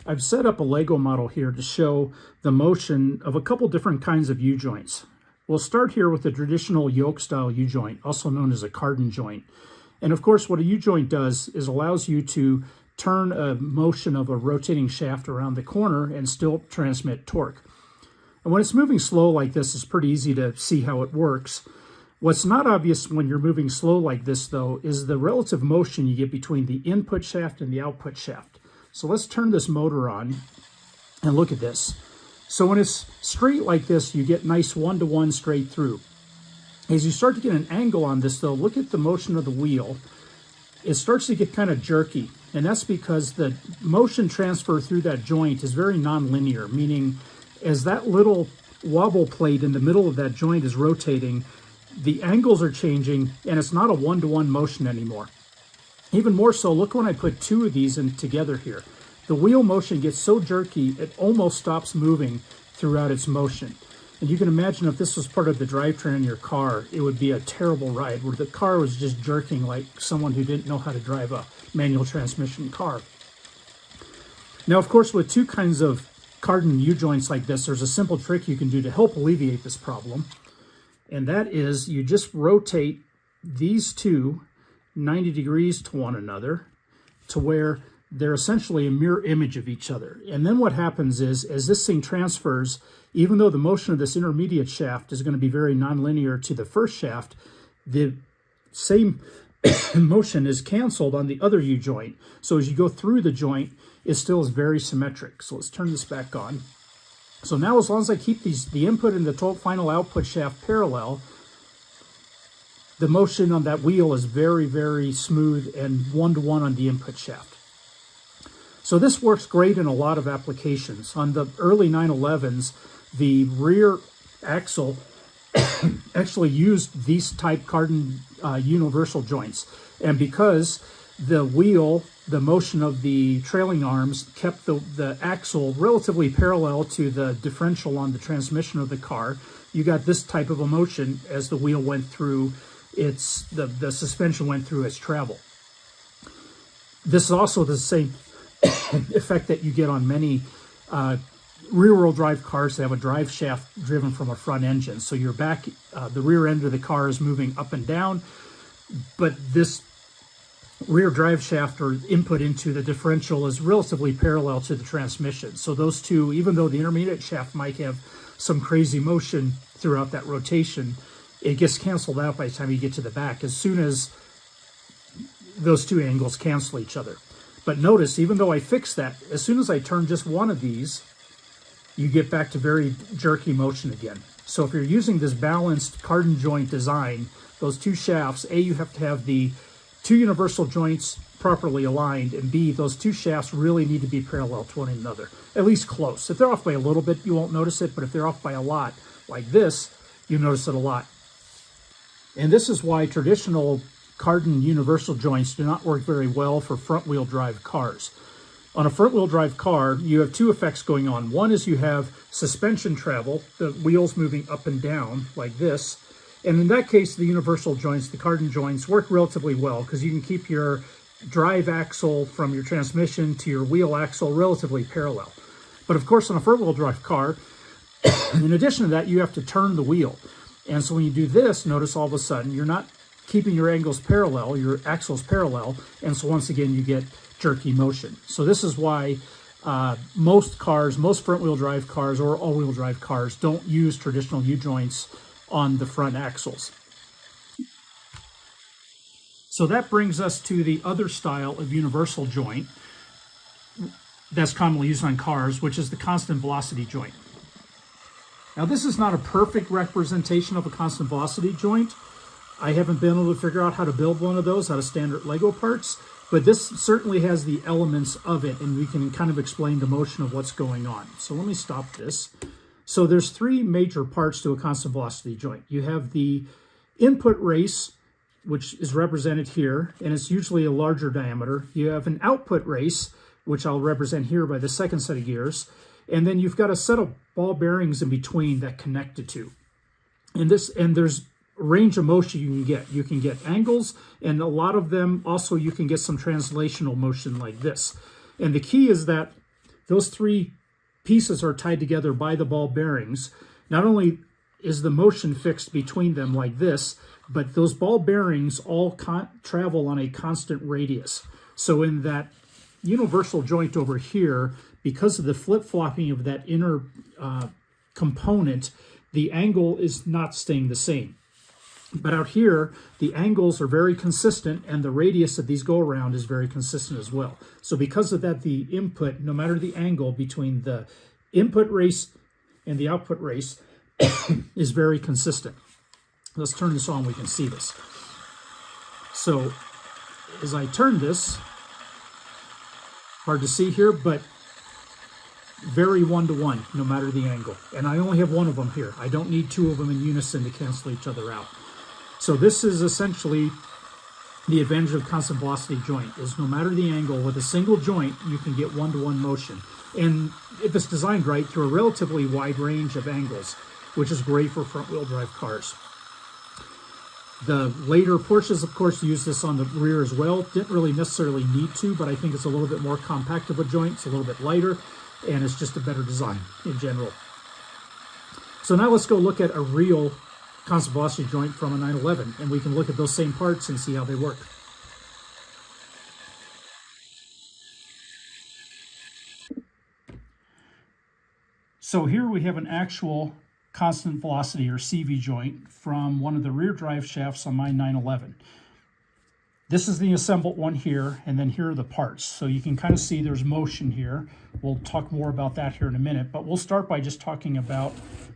I've set up a Lego model here to show the motion of a couple different kinds of U-joints. We'll start here with the traditional yoke-style U-joint, also known as a cardan joint. And of course, what a U-joint does is allows you to turn a motion of a rotating shaft around the corner and still transmit torque. And when it's moving slow like this, it's pretty easy to see how it works. What's not obvious when you're moving slow like this, though, is the relative motion you get between the input shaft and the output shaft. So let's turn this motor on and look at this. So when it's straight like this, you get nice one-to-one straight through. As you start to get an angle on this, though, look at the motion of the wheel. It starts to get kind of jerky, and that's because the motion transfer through that joint is very non-linear, meaning as that little wobble plate in the middle of that joint is rotating, the angles are changing, and it's not a one-to-one motion anymore. Even more so, look when I put two of these in together here. The wheel motion gets so jerky, it almost stops moving throughout its motion. And you can imagine if this was part of the drivetrain in your car, it would be a terrible ride where the car was just jerking like someone who didn't know how to drive a manual transmission car. Now, of course, with two kinds of cardan U-joints like this, there's a simple trick you can do to help alleviate this problem. And that is you just rotate these two 90 degrees to one another to where they're essentially a mirror image of each other. And then what happens is, as this thing transfers, even though the motion of this intermediate shaft is going to be very nonlinear to the first shaft, the same motion is canceled on the other U-joint. So as you go through the joint, it still is very symmetric. So let's turn this back on. So now as long as I keep the input and the final output shaft parallel, the motion on that wheel is very, very smooth and one-to-one on the input shaft. So this works great in a lot of applications. On the early 911s, the rear axle actually used these type cardan universal joints. And because the wheel, the motion of the trailing arms kept the axle relatively parallel to the differential on the transmission of the car, you got this type of a motion as the wheel went through the suspension went through its travel. This is also the same effect that you get on many rear-wheel drive cars that have a drive shaft driven from a front engine. So your back, the rear end of the car is moving up and down, but this rear drive shaft or input into the differential is relatively parallel to the transmission. So those two, even though the intermediate shaft might have some crazy motion throughout that rotation, it gets canceled out by the time you get to the back as soon as those two angles cancel each other. But notice, even though I fixed that, as soon as I turn just one of these, you get back to very jerky motion again. So if you're using this balanced cardan joint design, those two shafts, A, you have to have the two universal joints properly aligned, and B, those two shafts really need to be parallel to one another, at least close. If they're off by a little bit, you won't notice it, but if they're off by a lot, like this, you notice it a lot. And this is why traditional cardan universal joints do not work very well for front-wheel drive cars. On a front-wheel drive car, you have two effects going on. One is you have suspension travel, the wheels moving up and down like this. And in that case, the universal joints, the cardan joints, work relatively well because you can keep your drive axle from your transmission to your wheel axle relatively parallel. But of course, on a front-wheel drive car, in addition to that, you have to turn the wheel. And so when you do this, notice all of a sudden, you're not keeping your angles parallel, your axles parallel, and so once again, you get jerky motion. So this is why most cars, most front-wheel drive cars or all-wheel drive cars don't use traditional U-joints on the front axles. So that brings us to the other style of universal joint that's commonly used on cars, which is the constant velocity joint. Now, this is not a perfect representation of a constant velocity joint. I haven't been able to figure out how to build one of those out of standard Lego parts, but this certainly has the elements of it, and we can kind of explain the motion of what's going on. So let me stop this. So there's three major parts to a constant velocity joint. You have the input race, which is represented here, and it's usually a larger diameter. You have an output race, which I'll represent here by the second set of gears. And then you've got a set of ball bearings in between that connect the two. And there's range of motion you can get. You can get angles, and a lot of them also you can get some translational motion like this. And the key is that those three pieces are tied together by the ball bearings. Not only is the motion fixed between them like this, but those ball bearings all travel on a constant radius. So in that universal joint over here, because of the flip-flopping of that inner component, the angle is not staying the same. But out here, the angles are very consistent, and the radius of these go-around is very consistent as well. So because of that, the input, no matter the angle between the input race and the output race, is very consistent. Let's turn this on, we can see this. So as I turn this, hard to see here, but very one-to-one, no matter the angle. And I only have one of them here. I don't need two of them in unison to cancel each other out. So this is essentially the advantage of constant velocity joint, is no matter the angle, with a single joint, you can get one-to-one motion. And if it's designed right, through a relatively wide range of angles, which is great for front-wheel drive cars. The later Porsches, of course, use this on the rear as well. Didn't really necessarily need to, but I think it's a little bit more compact of a joint. It's a little bit lighter, and it's just a better design in general. So now let's go look at a real constant velocity joint from a 911, and we can look at those same parts and see how they work. So here we have an actual constant velocity, or CV joint, from one of the rear drive shafts on my 911. This is the assembled one here, and then here are the parts. So you can kind of see there's motion here. We'll talk more about that here in a minute, but we'll start by just talking about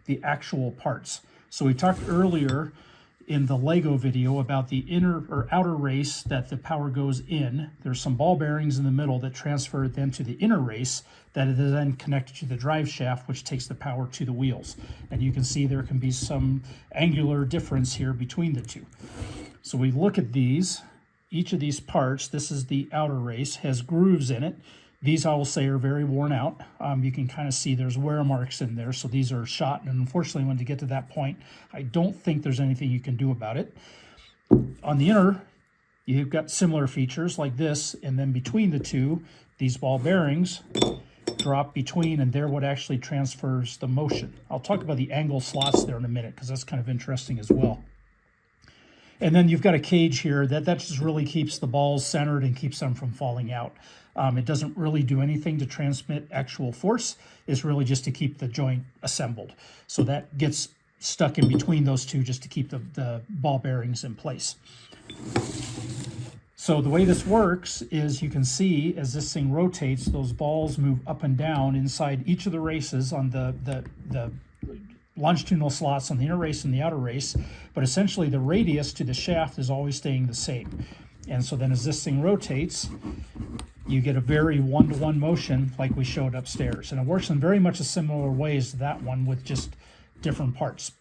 the actual parts. So we talked earlier in the Lego video about the inner or outer race that the power goes in. There's some ball bearings in the middle that transfer then to the inner race that is then connected to the drive shaft, which takes the power to the wheels. And you can see there can be some angular difference here between the two. So we look at these. Each of these parts, this is the outer race, has grooves in it. These, I will say, are very worn out. You can kind of see there's wear marks in there, so these are shot. And unfortunately, when you get to that point, I don't think there's anything you can do about it. On the inner, you've got similar features like this, and then between the two, these ball bearings drop between, and they're what actually transfers the motion. I'll talk about the angle slots there in a minute, because that's kind of interesting as well. And then you've got a cage here that just really keeps the balls centered and keeps them from falling out. It doesn't really do anything to transmit actual force. It's really just to keep the joint assembled. So that gets stuck in between those two just to keep the ball bearings in place. So the way this works is you can see as this thing rotates, those balls move up and down inside each of the races on the longitudinal slots on the inner race and the outer race, but essentially the radius to the shaft is always staying the same. And so then as this thing rotates, you get a very one-to-one motion like we showed upstairs. And it works in very much a similar ways to that one with just different parts.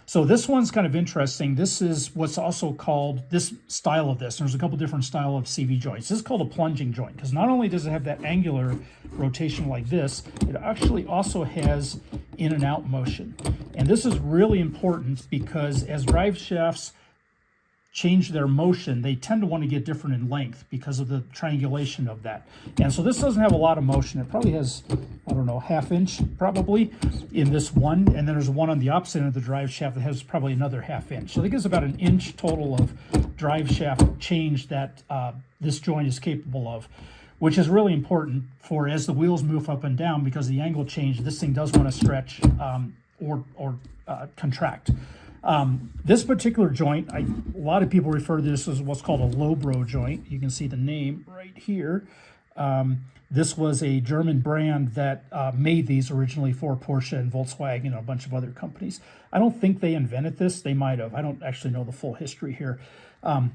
So this one's kind of interesting. This is what's also called, this style of this, there's a couple different style of CV joints. This is called a plunging joint, because not only does it have that angular rotation like this, it actually also has in and out motion. And this is really important because as drive shafts change their motion, they tend to want to get different in length because of the triangulation of that. And so this doesn't have a lot of motion. It probably has, I don't know, ½ inch probably in this one. And then there's one on the opposite end of the drive shaft that has probably another ½ inch. So I think it's about 1 inch total of drive shaft change that this joint is capable of, which is really important for as the wheels move up and down, because the angle change, this thing does want to stretch or contract. This particular joint, a lot of people refer to this as what's called a lowbrow joint. You can see the name right here. This was a German brand that made these originally for Porsche and Volkswagen and a bunch of other companies. I don't think they invented this. They might have. I don't actually know the full history here.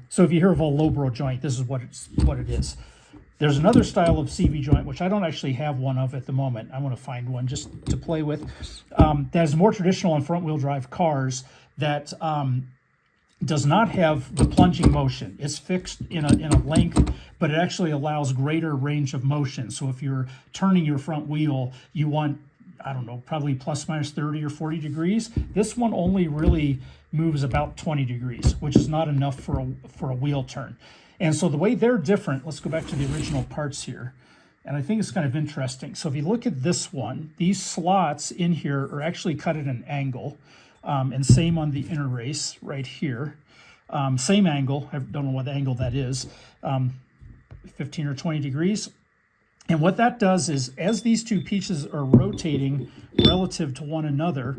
So if you hear of a lowbrow joint, this is what it is. There's another style of CV joint, which I don't actually have one of at the moment. I want to find one just to play with. That is more traditional on front-wheel drive cars that does not have the plunging motion. It's fixed in a length, but it actually allows greater range of motion. So if you're turning your front wheel, you want, I don't know, probably plus minus 30 or 40 degrees. This one only really moves about 20 degrees, which is not enough for a wheel turn. And so the way they're different, let's go back to the original parts here. And I think it's kind of interesting. So if you look at this one, these slots in here are actually cut at an angle. And same on the inner race right here. Same angle. I don't know what angle that is. 15 or 20 degrees. And what that does is, as these two pieces are rotating relative to one another,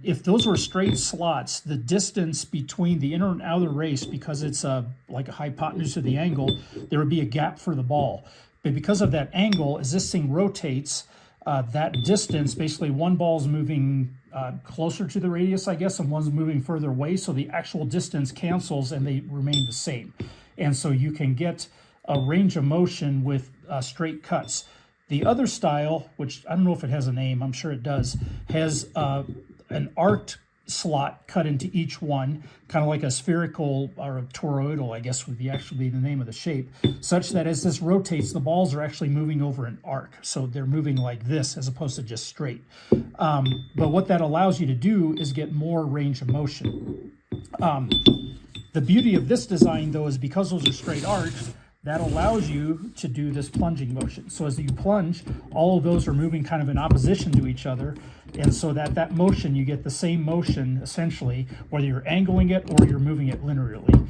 if those were straight slots, the distance between the inner and outer race, because it's like a hypotenuse of the angle, there would be a gap for the ball. But because of that angle, as this thing rotates, that distance, basically one ball's moving closer to the radius, I guess, and one's moving further away, so the actual distance cancels and they remain the same. And so you can get a range of motion with straight cuts. The other style, which I don't know if it has a name, I'm sure it does, has an arced slot cut into each one, kind of like a spherical or a toroidal, I guess would be actually the name of the shape, such that as this rotates, the balls are actually moving over an arc. So they're moving like this as opposed to just straight. But what that allows you to do is get more range of motion. The beauty of this design, though, is because those are straight arcs, that allows you to do this plunging motion. So as you plunge, all of those are moving kind of in opposition to each other. And so that motion, you get the same motion, essentially, whether you're angling it or you're moving it linearly.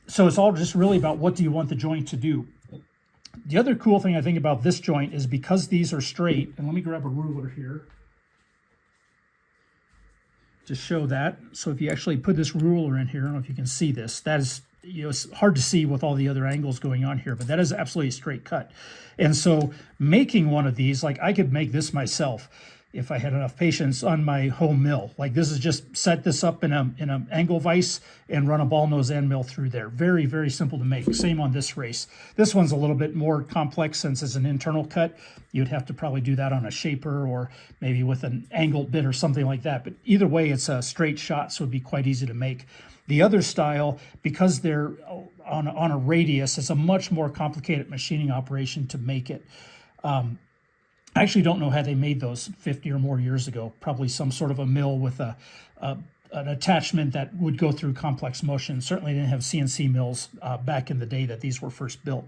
So it's all just really about what do you want the joint to do. The other cool thing I think about this joint is because these are straight, and let me grab a ruler here to show that. So if you actually put this ruler in here, I don't know if you can see this, that is, you know, it's hard to see with all the other angles going on here, but that is absolutely a straight cut. And so making one of these, like I could make this myself if I had enough patience on my home mill. Like this is just set this up in an angle vise and run a ball nose end mill through there. Very, very simple to make. Same on this race. This one's a little bit more complex since it's an internal cut. You'd have to probably do that on a shaper or maybe with an angled bit or something like that. But either way, it's a straight shot, so it'd be quite easy to make. The other style, because they're on a radius, it's a much more complicated machining operation to make it. I actually don't know how they made those 50 or more years ago. Probably some sort of a mill with an attachment that would go through complex motion. Certainly didn't have CNC mills back in the day that these were first built.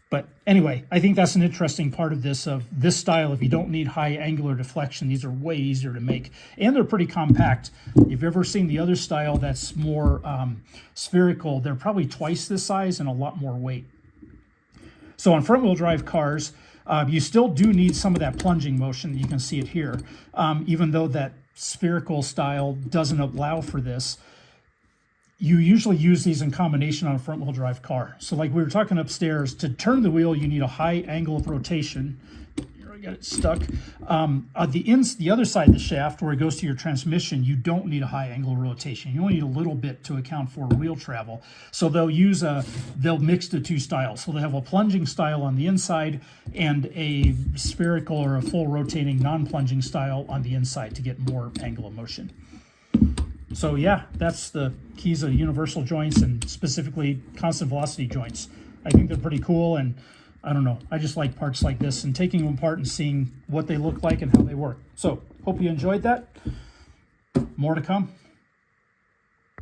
But anyway, I think that's an interesting part of this style. If you don't need high angular deflection, these are way easier to make. And they're pretty compact. If you've ever seen the other style that's more spherical, they're probably twice this size and a lot more weight. So on front-wheel drive cars, you still do need some of that plunging motion. You can see it here. Even though that spherical style doesn't allow for this, you usually use these in combination on a front-wheel drive car. So like we were talking upstairs, to turn the wheel, you need a high angle of rotation. Here, I got it stuck. On the other side of the shaft, where it goes to your transmission, you don't need a high angle of rotation. You only need a little bit to account for wheel travel. So they'll mix the two styles. So they have a plunging style on the inside and a spherical or a full rotating non-plunging style on the inside to get more angle of motion. So yeah, that's the keys of universal joints and specifically constant velocity joints. I think they're pretty cool, and I don't know, I just like parts like this and taking them apart and seeing what they look like and how they work. So hope you enjoyed that. More to come.